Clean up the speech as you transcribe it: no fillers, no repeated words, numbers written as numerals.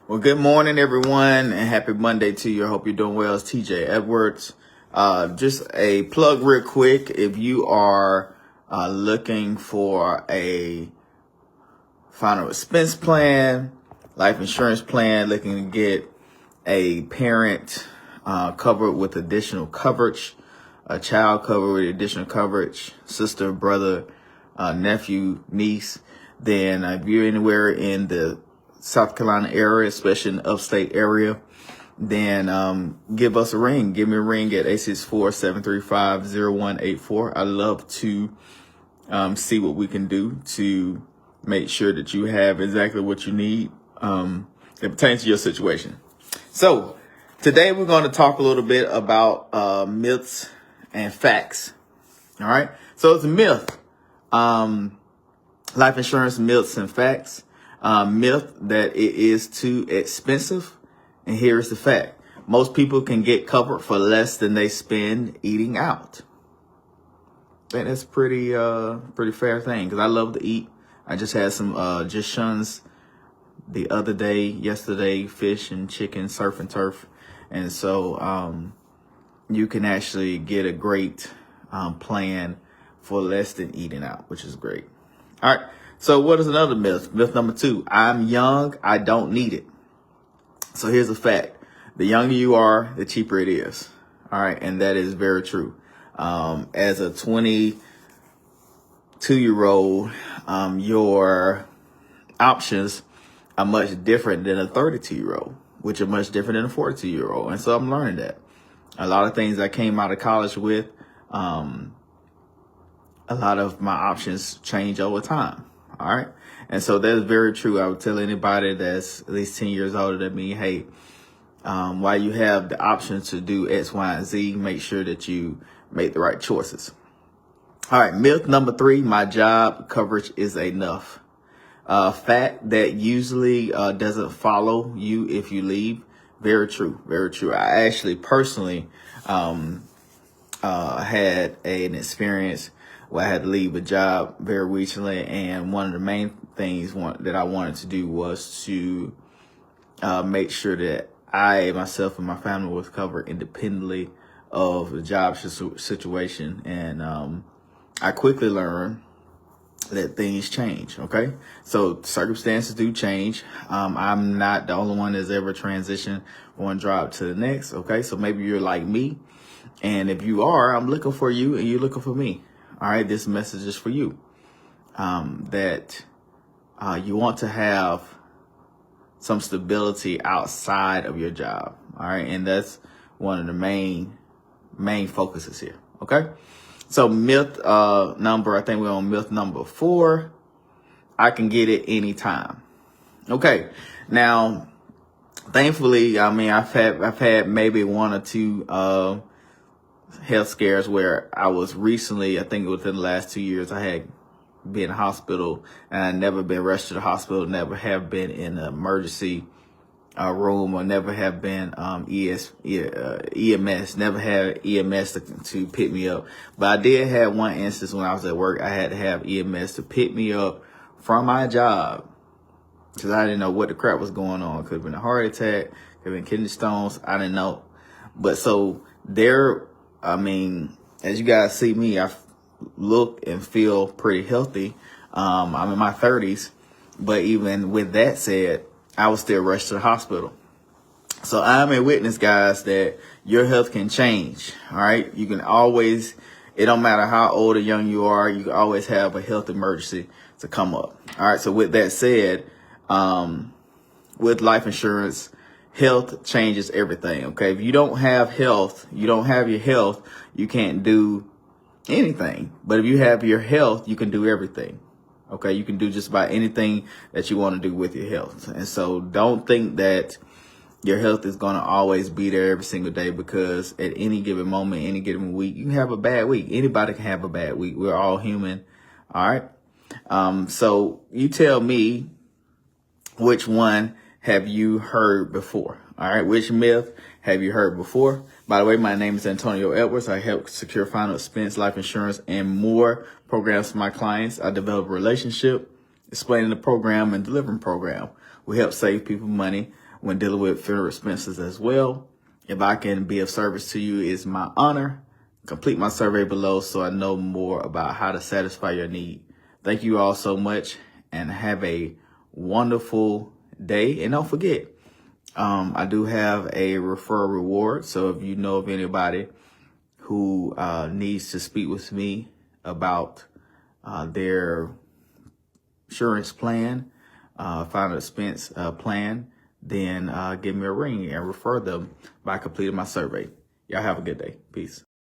Well, good morning, everyone, and happy Monday to you. I hope you're doing well. It's TJ Edwards. Just a plug real quick. If you are looking for a final expense plan, life insurance plan, looking to get a parent covered with additional coverage, a child covered with additional coverage, sister, brother, nephew, niece, then if you're anywhere in the South Carolina area, especially in the upstate area, then give us a ring. Give me a ring at 864-735-0184. I'd love to see what we can do to make sure that you have exactly what you need that pertains to your situation. So today we're going to talk a little bit about myths and facts. All right. So it's a myth. Life insurance myths and facts. Myth that it is too expensive. And here is the fact. Most people can get covered for less than they spend eating out. I think that's pretty fair thing, because I love to eat. I just had some just shuns the other day, yesterday, fish and chicken, surf and turf. And so you can actually get a great plan for less than eating out, which is great. All right. So what is another myth? Myth number 2, I'm young, I don't need it. So here's the fact. The younger you are, the cheaper it is. All right. And that is very true. As a 22-year-old, your options are much different than a 32-year-old, which are much different than a 42-year-old. And so I'm learning that. A lot of things I came out of college with, a lot of my options change over time. All right. And so that's very true. I would tell anybody that's at least 10 years older than me, hey, while you have the option to do X, Y, and Z, make sure that you make the right choices. All right. Myth number 3, my job coverage is enough. Fact that usually doesn't follow you if you leave. Very true. Very true. I actually personally had an experience where I had to leave a job very recently, and one of the main things that I wanted to do was to make sure that I, myself, and my family was covered independently of the job situation. And I quickly learned that things change. Okay, so circumstances do change. I'm not the only one that's ever transitioned from one job to the next. Okay, so maybe you're like me, and if you are, I'm looking for you, and you're looking for me. All right, this message is for you. That you want to have some stability outside of your job. All right, and that's one of the main focuses here. Okay, so myth I think we're on myth number 4. I can get it anytime. Okay, now thankfully, I mean, I've had maybe 1 or 2 health scares where I was recently, I think within the last 2 years, I had been in the hospital, and I never been rushed to the hospital, never have been in an emergency room, or never have been EMS, never had EMS to pick me up. But I did have one instance when I was at work. I had to have EMS to pick me up from my job because I didn't know what the crap was going on. Could have been a heart attack, could have been kidney stones. I didn't know. But so I mean, as you guys see me, I look and feel pretty healthy. I'm in my 30s, but even with that said, I was still rushed to the hospital. So I'm a witness, guys, that your health can change. All right. You can always, it don't matter how old or young you are, you can always have a health emergency to come up. All right. So with that said, with life insurance, health changes everything. Okay. If you don't have health, you don't have your health, you can't do anything. But if you have your health, you can do everything. Okay. You can do just about anything that you want to do with your health. And so don't think that your health is going to always be there every single day, because at any given moment, any given week, you can have a bad week. Anybody can have a bad week. We're all human. All right. So you tell me, which one have you heard before? All right. Which myth have you heard before? By the way, my name is Antonio Edwards. I help secure final expense, life insurance, and more programs for my clients. I develop a relationship, explaining the program and delivering program. We help save people money when dealing with funeral expenses as well. If I can be of service to you, it's my honor. Complete my survey below so I know more about how to satisfy your need. Thank you all so much and have a wonderful day. And don't forget, I do have a referral reward. So if you know of anybody who needs to speak with me about their insurance plan, final expense plan, then give me a ring and refer them by completing my survey. Y'all have a good day. Peace.